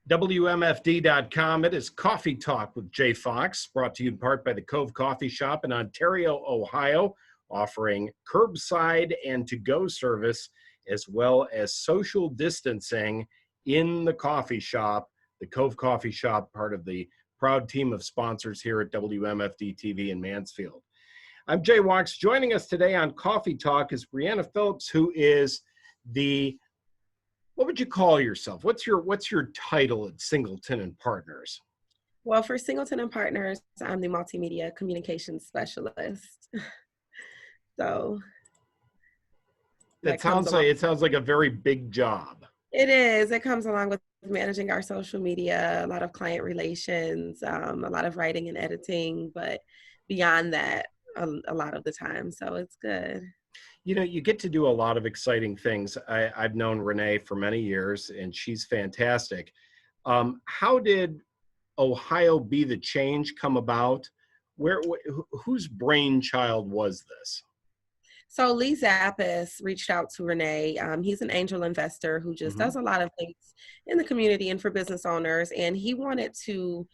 WMFD.com. It is Coffee Talk with Jay Fox, brought to you in part by the Cove Coffee Shop in Ontario, Ohio, offering curbside and to-go service, as well as social distancing in the coffee shop. The Cove Coffee Shop, part of the proud team of sponsors here at WMFD TV in Mansfield. I'm Jay Fox. Joining us today on Coffee Talk is Briana Phillips, who is what would you call yourself? What's your title at Singleton and Partners? Well, for Singleton and Partners, I'm the multimedia communications specialist. So it sounds like a very big job. It is. It comes along with managing our social media, a lot of client relations, a lot of writing and editing, but beyond that, a lot of the time. So it's good. You know, you get to do a lot of exciting things. I've known Renee for many years, and she's fantastic. How did Ohio Be the Change come about? Whose brainchild was this? So Lee Zapis reached out to Renee. He's an angel investor who just does a lot of things in the community and for business owners. And he wanted to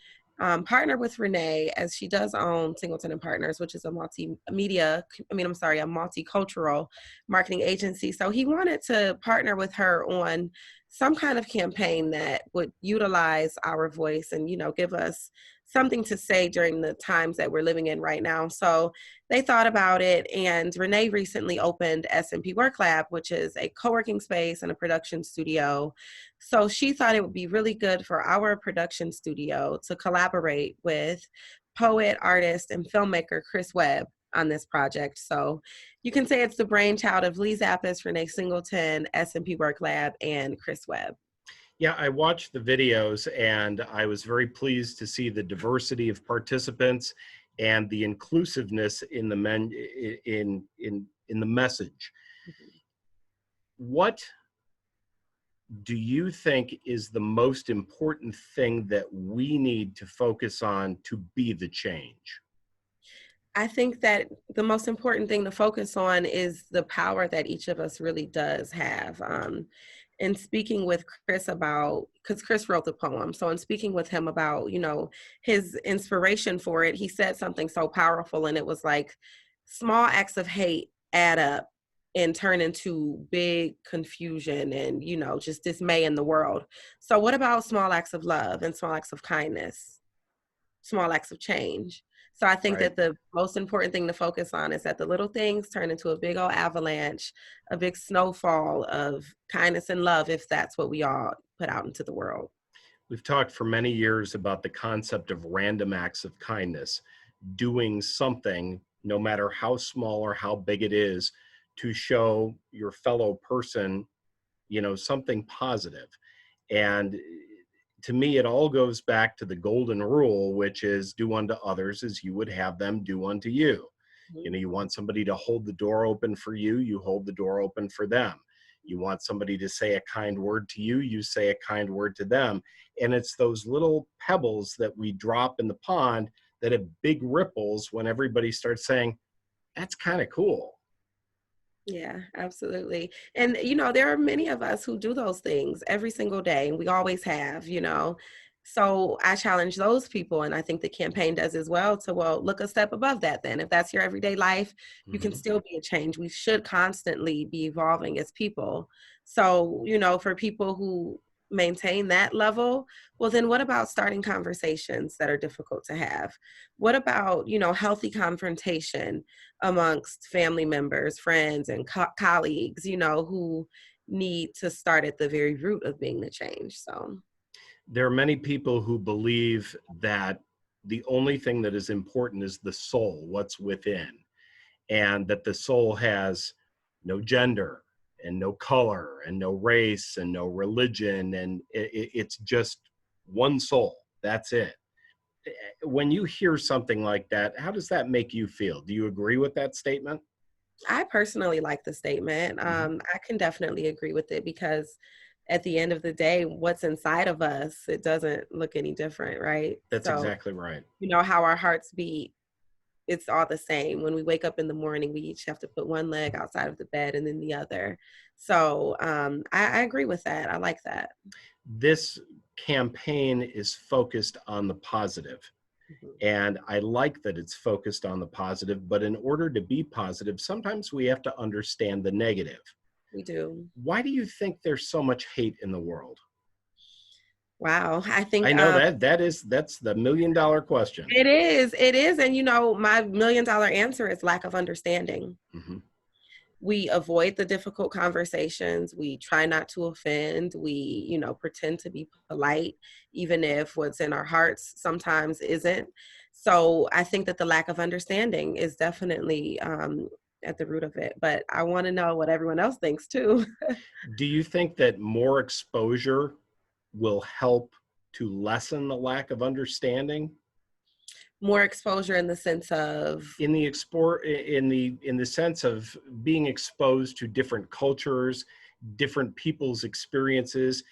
partner with Renee, as she does own Singleton and Partners, which is a multicultural marketing agency. So he wanted to partner with her on some kind of campaign that would utilize our voice and, give us something to say during the times that we're living in right now. So they thought about it, and Renee recently opened S&P Work Lab, which is a co-working space and a production studio. So she thought it would be really good for our production studio to collaborate with poet, artist, and filmmaker Chris Webb on this project. So you can say it's the brainchild of Lee Zapis, Renee Singleton, S&P Work Lab, and Chris Webb. Yeah, I watched the videos, and I was very pleased to see the diversity of participants and the inclusiveness in the message. What do you think is the most important thing that we need to focus on to be the change? I think that the most important thing to focus on is the power that each of us really does have. And speaking with Chris because Chris wrote the poem. So in speaking with him about, his inspiration for it, he said something so powerful, and it was like, small acts of hate add up and turn into big confusion and, just dismay in the world. So what about small acts of love and small acts of kindness, small acts of change? So I think that the most important thing to focus on is that the little things turn into a big old avalanche, a big snowfall of kindness and love, if that's what we all put out into the world. We've talked for many years about the concept of random acts of kindness, doing something, no matter how small or how big it is, to show your fellow person, something positive. And to me, it all goes back to the golden rule, which is do unto others as you would have them do unto you. You want somebody to hold the door open for you, you hold the door open for them. You want somebody to say a kind word to you, you say a kind word to them. And it's those little pebbles that we drop in the pond that have big ripples when everybody starts saying, that's kind of cool. Yeah, absolutely. And, there are many of us who do those things every single day, and we always have, So I challenge those people, and I think the campaign does as well, to, look a step above that then. If that's your everyday life, you can still be a change. We should constantly be evolving as people. So, for people who maintain that level, well, then what about starting conversations that are difficult to have? What about, healthy confrontation amongst family members, friends, and colleagues, who need to start at the very root of being the change? So there are many people who believe that the only thing that is important is the soul, what's within, and that the soul has no gender and no color and no race and no religion, and it's just one soul. That's it. When you hear something like that, how does that make you feel? Do you agree with that statement? I personally like the statement. I can definitely agree with it, because at the end of the day, what's inside of us, it doesn't look any different, right? That's exactly right. How our hearts beat, it's all the same. When we wake up in the morning, we each have to put one leg outside of the bed and then the other. So I agree with that. I like that. This campaign is focused on the positive. Mhm. And I like that it's focused on the positive, but in order to be positive, sometimes we have to understand the negative. We do. Why do you think there's so much hate in the world? Wow. I think I know that's the $1,000,000 question. it is. And my $1,000,000 answer is lack of understanding. Hmm. We avoid the difficult conversations. We try not to offend. We, pretend to be polite, even if what's in our hearts sometimes isn't. So I think that the lack of understanding is definitely at the root of it. But I want to know what everyone else thinks too. Do you think that more exposure will help to lessen the lack of understanding? More exposure in the sense of, In the sense of being exposed to different cultures, different people's experiences,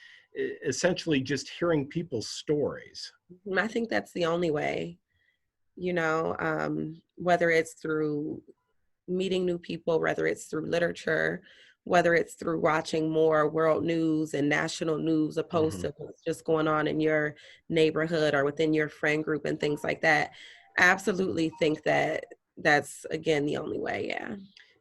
essentially just hearing people's stories. I think that's the only way, whether it's through meeting new people, whether it's through literature, whether it's through watching more world news and national news opposed Hmm. to what's just going on in your neighborhood or within your friend group and things like that. I absolutely think that that's, again, the only way. Yeah.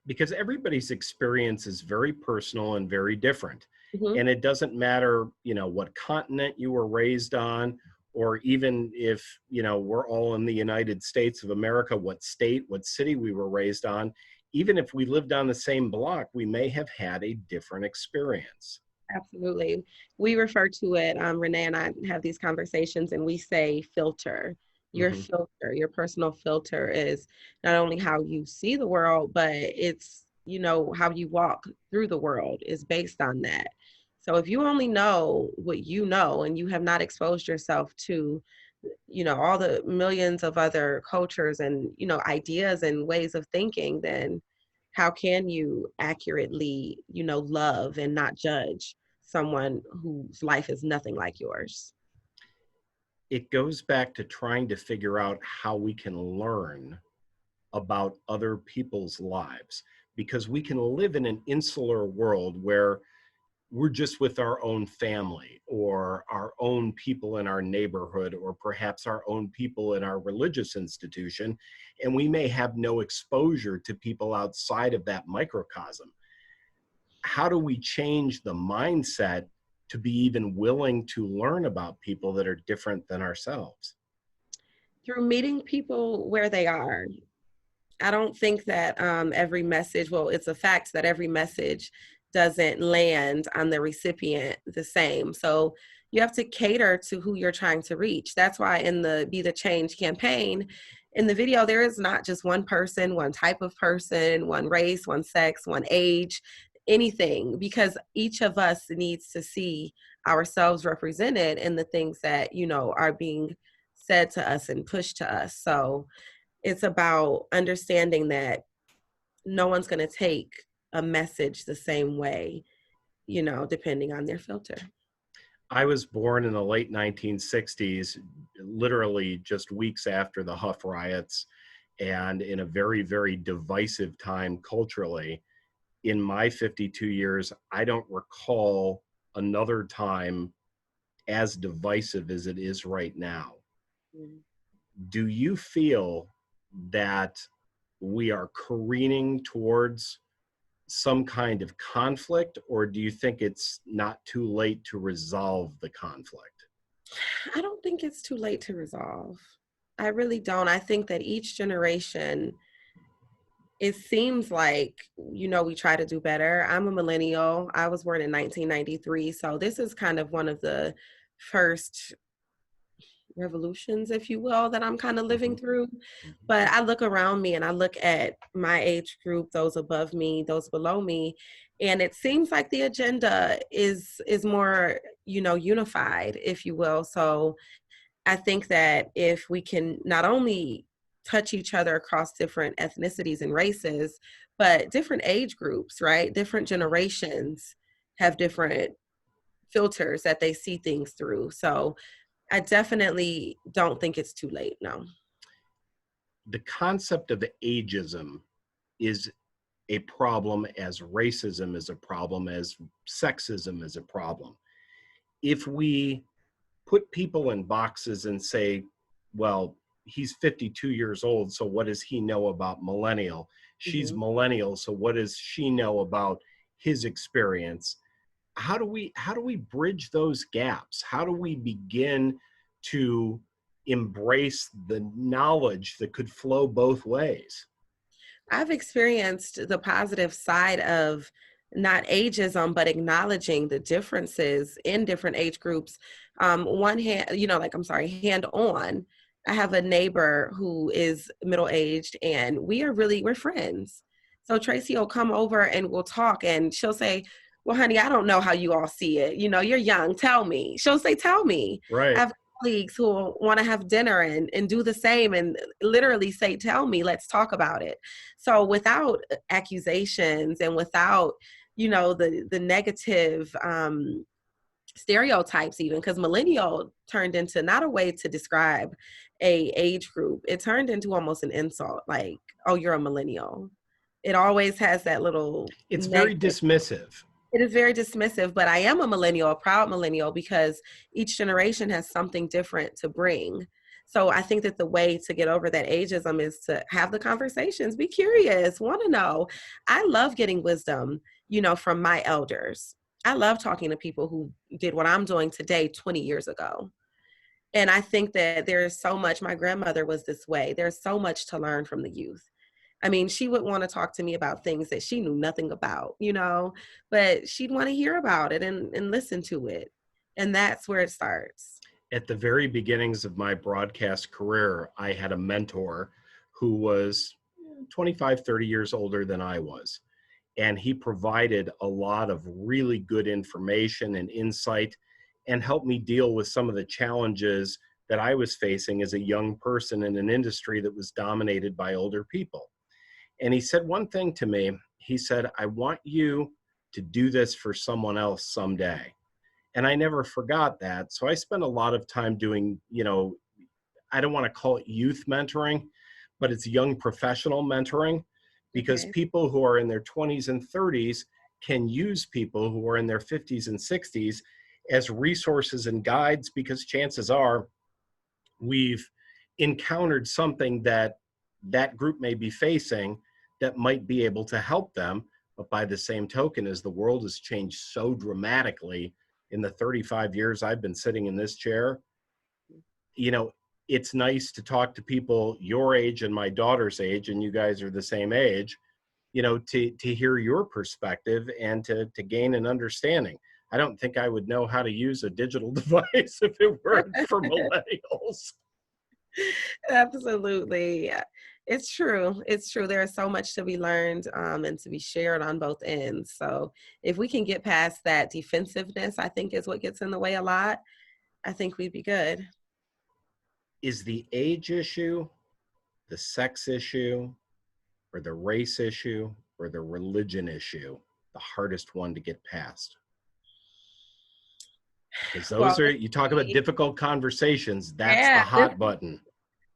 Because everybody's experience is very personal and very different. Hmm. And it doesn't matter, what continent you were raised on, or even if, we're all in the United States of America, what state, what city we were raised on. Even if we lived on the same block, we may have had a different experience. Absolutely. We refer to it, Renee and I have these conversations and we say filter. Your Hmm. filter, your personal filter is not only how you see the world, but it's, how you walk through the world is based on that. So if you only know what you know and you have not exposed yourself to, all the millions of other cultures and, ideas and ways of thinking, then how can you accurately, love and not judge someone whose life is nothing like yours? It goes back to trying to figure out how we can learn about other people's lives, because we can live in an insular world where we're just with our own family or our own people in our neighborhood or perhaps our own people in our religious institution, and we may have no exposure to people outside of that microcosm. How do we change the mindset to be even willing to learn about people that are different than ourselves? Through meeting people where they are. I don't think that every message, well, it's a fact that every message doesn't land on the recipient the same. So you have to cater to who you're trying to reach. That's why in the Be the Change campaign, in the video, there is not just one person, one type of person, one race, one sex, one age, anything, because each of us needs to see ourselves represented in the things that, are being said to us and pushed to us. So it's about understanding that no one's going to take a message the same way, depending on their filter. I was born in the late 1960s, literally just weeks after the Huff riots, and in a very, very divisive time culturally. In my 52 years, I don't recall another time as divisive as it is right now. Mm. Do you feel that we are careening towards some kind of conflict, or do you think it's not too late to resolve the conflict? I don't think it's too late to resolve. I really don't. I think that each generation, it seems like, we try to do better. I'm a millennial. I was born in 1993. So this is kind of one of the first revolutions, if you will, that I'm kind of living Mhm, through. mhm. But I look around me and I look at my age group, those above me, those below me, and it seems like the agenda is more, unified, if you will. So I think that if we can not only touch each other across different ethnicities and races, but different age groups, right? Different generations have different filters that they see things through. So I definitely don't think it's too late. No. The concept of ageism is a problem, as racism is a problem, as sexism is a problem. If we put people in boxes and say, well, he's 52 years old, so what does he know about millennial? She's Mhm. millennial, so what does she know about his experience? How do we bridge those gaps? How do we begin to embrace the knowledge that could flow both ways? I've experienced the positive side of not ageism, but acknowledging the differences in different age groups. One hand, hand on. I have a neighbor who is middle aged, and we're friends. So Tracy will come over and we'll talk, and she'll say, "Well, honey, I don't know how you all see it. You're young. Tell me." She'll say, "Tell me." I Right. have colleagues who want to have dinner and do the same, and literally say, "Tell me. Let's talk about it." So without accusations and without, the negative stereotypes, even, because millennial turned into not a way to describe a age group. It turned into almost an insult, like, "Oh, you're a millennial." It always has that little It's very negative. dismissive. It is very dismissive, but I am a millennial, a proud millennial, because each generation has something different to bring. So I think that the way to get over that ageism is to have the conversations, be curious, want to know. I love getting wisdom, from my elders. I love talking to people who did what I'm doing today 20 years ago. And I think that there is so much, my grandmother was this way. There's so much to learn from the youth. I mean, she would want to talk to me about things that she knew nothing about, but she'd want to hear about it and listen to it. And that's where it starts. At the very beginnings of my broadcast career, I had a mentor who was 25, 30 years older than I was. And he provided a lot of really good information and insight and helped me deal with some of the challenges that I was facing as a young person in an industry that was dominated by older people. And he said one thing to me. He said, "I want you to do this for someone else someday." And I never forgot that. So I spent a lot of time doing, I don't want to call it youth mentoring, but it's young professional mentoring, because Okay. people who are in their 20s and 30s can use people who are in their 50s and 60s as resources and guides, because chances are we've encountered something that that group may be facing that might be able to help them. But by the same token, as the world has changed so dramatically in the 35 years I've been sitting in this chair, you know, it's nice to talk to people your age and my daughter's age, and you guys are the same age, to hear your perspective and to gain an understanding. I don't think I would know how to use a digital device if it weren't for millennials. Absolutely. It's true. It's true. There is so much to be learned and to be shared on both ends. So if we can get past that defensiveness, I think is what gets in the way a lot. I think we'd be good. Is the age issue, the sex issue, or the race issue, or the religion issue the hardest one to get past? Because Well, those are, you talk about difficult conversations, that's the yeah, hot button.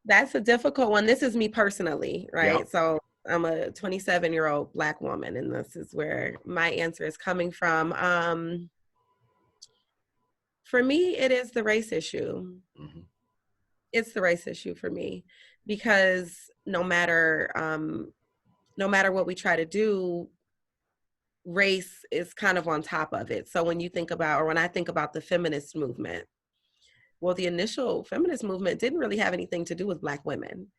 that's a difficult one. This is me personally, Yep. right? So I'm a 27-year-old Black woman, and this is where my answer is coming from. For me, it is the race issue. Mhm. It's the race issue for me, because no matter what we try to do, race is kind of on top of it. So when you think about, or when I think about the feminist movement, well, the initial feminist movement didn't really have anything to do with Black women.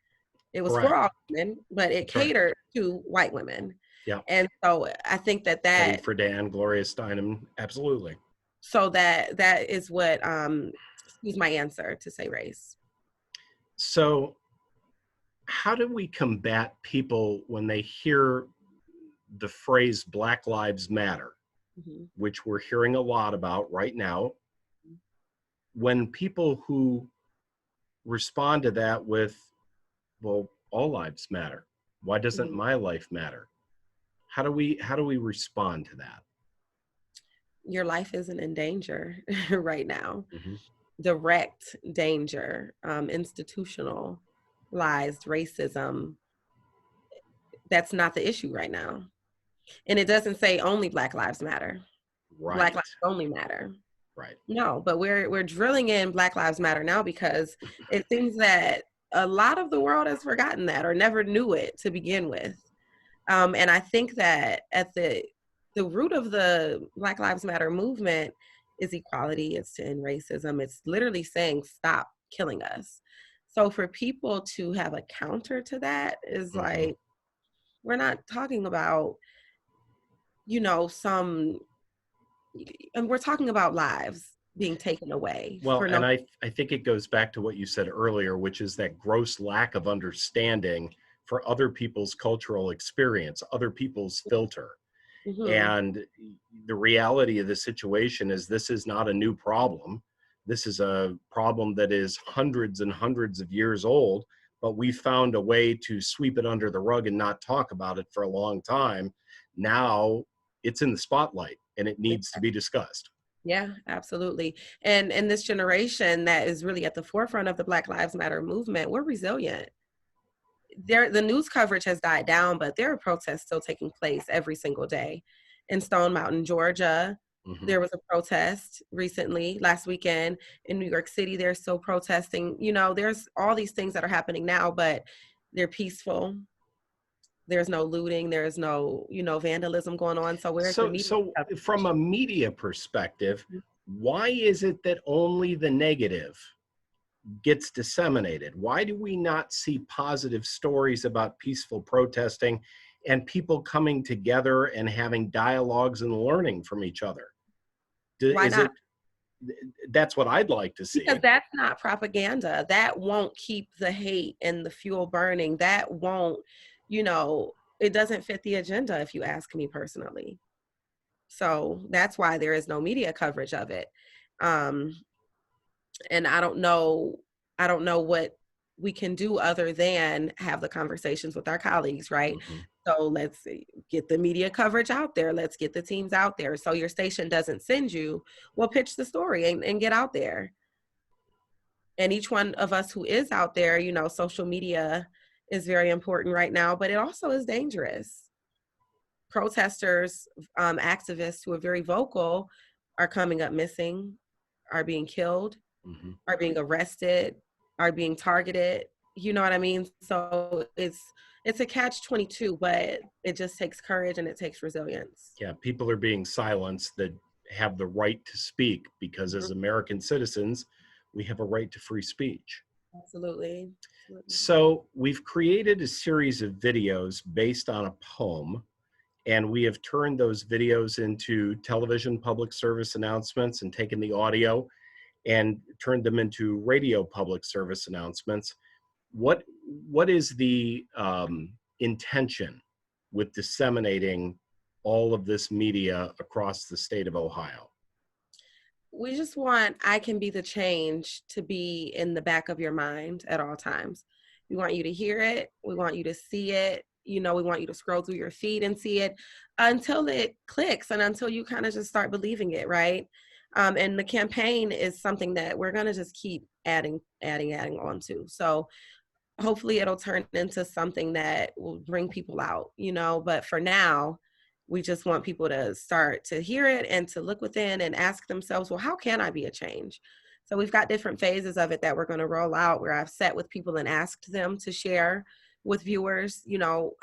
It was for Correct. all women, but it That's right. catered to white women. Yeah. And so I think that Betty that Friedan, Gloria Steinem, absolutely. so that that is what excuse my answer to say race. So how do we combat people when they hear the phrase Black Lives Matter, Mhm. which we're hearing a lot about right now, when people who respond to that with, well, all lives matter. Why doesn't Mhm. my life matter? How do we respond to that? Your life isn't in danger right now. Mm-hmm. Direct danger, institutionalized racism. That's not the issue right now. And it doesn't say only Black Lives Matter. Black Right. lives only matter. Right. No, but we're drilling in Black Lives Matter now because it seems that a lot of the world has forgotten that or never knew it to begin with. And I think that at the root of the Black Lives Matter movement is equality, it's to end racism. It's literally saying stop killing us. So for people to have a counter to that is Hmm. like, we're not talking about, some, and we're talking about lives being taken away Well, for and no. I think it goes back to what you said earlier, which is that gross lack of understanding for other people's cultural experience, other people's filter. Mhm. And the reality of the situation is this is not a new problem. This is a problem that is hundreds and hundreds of years old, but we found a way to sweep it under the rug and not talk about it for a long time. Now it's in the spotlight and it needs to be discussed. Yeah, absolutely. And this generation that is really at the forefront of the Black Lives Matter movement, we're resilient. The news coverage has died down, but there are protests still taking place every single day. In Stone Mountain, Georgia, Hmm. there was a protest recently, last weekend. In New York City, they're still protesting. There's all these things that are happening now, but they're peaceful. There's no looting, there's no, vandalism going on. So where's the media So from a coverage? media perspective, why is it that only the negative gets disseminated? Why do we not see positive stories about peaceful protesting and people coming together and having dialogues and learning from each other? Why Is not? it That's what I'd like to Because see. that's not propaganda. That won't keep the hate and the fuel burning. That won't, it doesn't fit the agenda if you ask me personally. So that's why there is no media coverage of it. Um, and I don't know what we can do other than have the conversations with our colleagues, right? Mhm. So let's get the media coverage out there. Let's get the teams out there. So your station doesn't send you, well, pitch the story and get out there. And each one of us who is out there, social media is very important right now, but it also is dangerous. Protesters, activists who are very vocal are coming up missing, are being killed, Mhm. are being arrested, are being targeted. You know what I mean? So it's a catch 22, but it just takes courage and it takes resilience. Yeah, people are being silenced that have the right to speak because Mhm. as American citizens, we have a right to free speech. Absolutely. Absolutely. So we've created a series of videos based on a poem, and we have turned those videos into television public service announcements and taken the audio and turned them into radio public service announcements. What is the intention with disseminating all of this media across the state of Ohio? We just want I can be the change to be in the back of your mind at all times. We want you to hear it. We want you to see it. We want you to scroll through your feed and see it until it clicks and until you kind of just start believing it, right? And the campaign is something that we're going to just keep adding on to. So hopefully it'll turn into something that will bring people out, but for now, we just want people to start to hear it and to look within and ask themselves, well, how can I be a change? So we've got different phases of it that we're going to roll out where I've sat with people and asked them to share with viewers,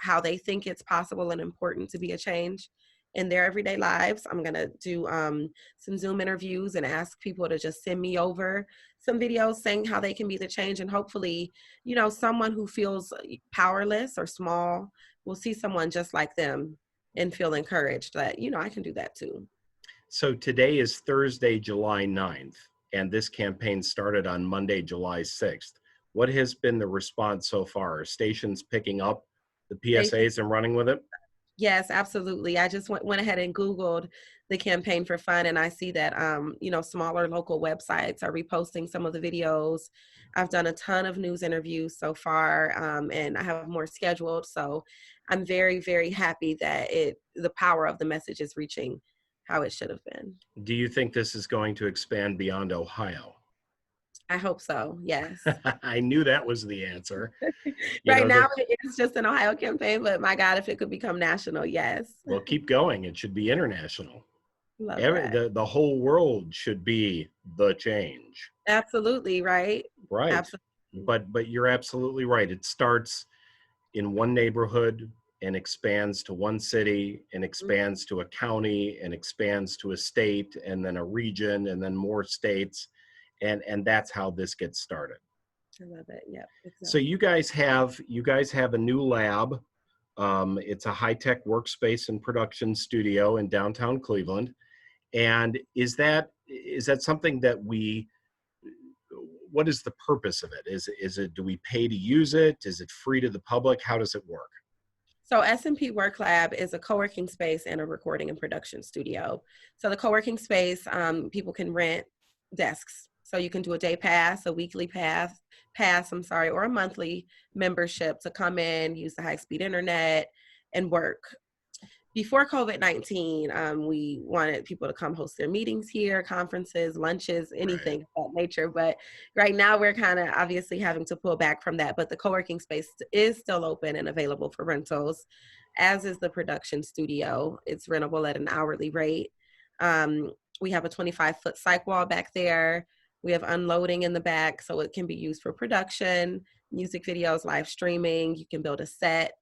how they think it's possible and important to be a change in their everyday lives. I'm going to do some Zoom interviews and ask people to just send me over some videos saying how they can be the change, and hopefully someone who feels powerless or small will see someone just like them and feel encouraged that, I can do that too. So today is Thursday, July 9th, and this campaign started on Monday, July 6th. What has been the response so far? Are stations picking up the Station, PSAs and running with it? yes, absolutely. I just went ahead and Googled the campaign for fun, and I see that, smaller local websites are reposting some of the videos. I've done a ton of news interviews so far, and I have more scheduled. So I'm very, very happy that the power of the message is reaching how it should have been. Do you think this is going to expand beyond Ohio? I hope so. Yes. I knew that was the answer. You Right know, now, that it is just an Ohio campaign, but my God, if it could become national, yes. well, keep going. It should be international. Love that. The whole world should be the change. Absolutely, right? Right. Absolutely. But you're absolutely right. It starts in one neighborhood and expands to one city and Mhm. expands to a county and expands to a state and then a region and then more states. And that's how this gets started. I love it. Yep, So exactly. you guys have a new lab. It's a high-tech workspace and production studio in downtown Cleveland. And is that something that what is the purpose of it? Is it, do we pay to use it? Is it free to the public? How does it work? So S&P Work Lab is a co-working space and a recording and production studio. So the co-working space, people can rent desks. So you can do a day pass, a weekly pass, I'm sorry, or a monthly membership to come in, use the high-speed internet, and work. Before COVID-19, we wanted people to come host their meetings here, conferences, lunches, Right. anything of that nature. But right now, we're kind of obviously having to pull back from that. But the co working space is still open and available for rentals, as is the production studio. It's rentable at an hourly rate. Um, we have a 25-foot cyc wall back there. We have unloading in the back, so it can be used for production, music videos, live streaming. You can build a set,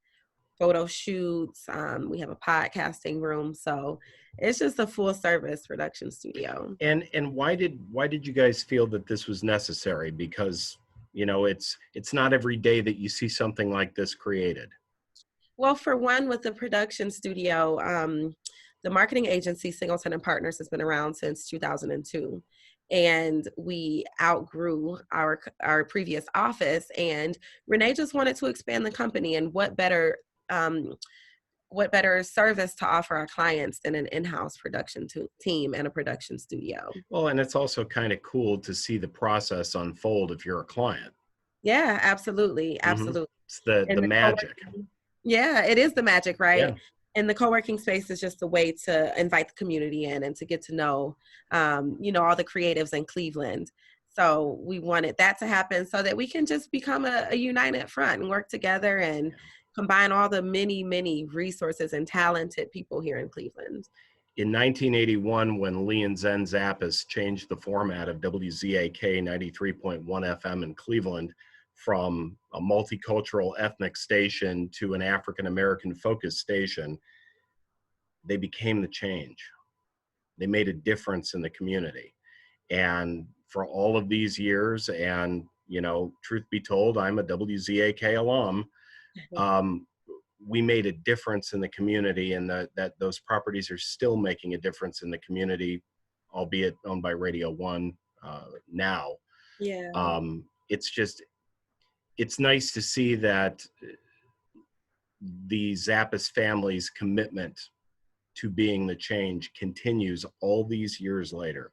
photo shoots. We have a podcasting room. So it's just a full service production studio. And why did you guys feel that this was necessary? Because it's not every day that you see something like this created. Well, for one, with the production studio, the marketing agency Singleton and Partners has been around since 2002. And we outgrew our previous office, and Renee just wanted to expand the company. And um, what better service to offer our clients than an in-house production team and a production studio? Well, and it's also kind of cool to see the process unfold if you're a client. Yeah, absolutely, Hmm. absolutely. It's the And the magic. co-working, yeah, it is the magic, right? Yeah. And the co-working space is just a way to invite the community in and to get to know, all the creatives in Cleveland. So we wanted that to happen so that we can just become a united front and work together and combine all the many, many resources and talented people here in Cleveland. In 1981, when Lee and Zen Zapis changed the format of WZAK 93.1 FM in Cleveland from a multicultural ethnic station to an African American focused station, they became the change. They made a difference in the community. And for all of these years, and truth be told, I'm a WZAK alum. Um, we made a difference in the community, and that those properties are still making a difference in the community, albeit owned by Radio One now. Yeah. It's just, it's nice to see that the Zappas family's commitment to being the change continues all these years later.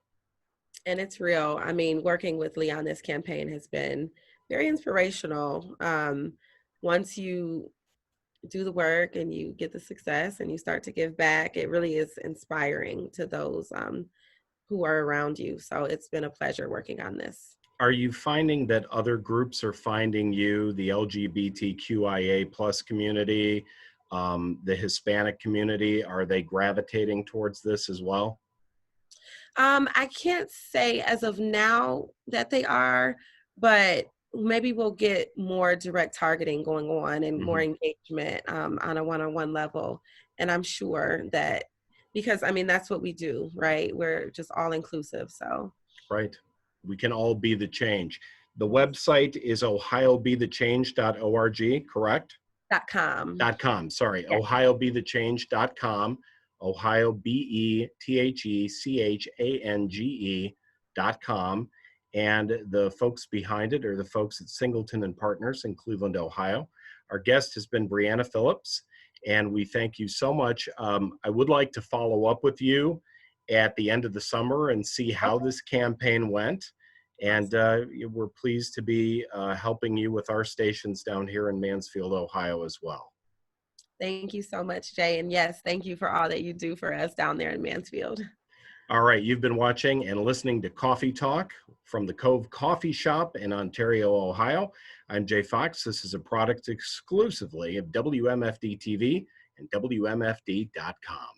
And it's real. I mean, working with Lee on this campaign has been very inspirational. Once you do the work and you get the success and you start to give back, it really is inspiring to those who are around you. So it's been a pleasure working on this. Are you finding that other groups are finding you, the LGBTQIA plus community, the Hispanic community, are they gravitating towards this as well? I can't say as of now that they are, but maybe we'll get more direct targeting going on and more Hmm. engagement on a one-on-one level. And I'm sure that because I mean that's what we do, right? We're just all inclusive. So Right. We can all be the change. The yes. website is ohioBeTheChange.org, correct? .com. .com, sorry, Yeah. ohioBeTheChange.com, OhioBeTheChange.com. And the folks behind it are the folks at Singleton and Partners in Cleveland, Ohio. Our guest has been Briana Phillips, and we thank you so much. I would like to follow up with you at the end of the summer and see how Okay. this campaign went. And Awesome. we're pleased to be helping you with our stations down here in Mansfield, Ohio as well. Thank you so much, Jay. And yes, thank you for all that you do for us down there in Mansfield. All right, you've been watching and listening to Coffee Talk from the Cove Coffee Shop in Ontario, Ohio. I'm Jay Fox. This is a product exclusively of WMFD TV and WMFD.com.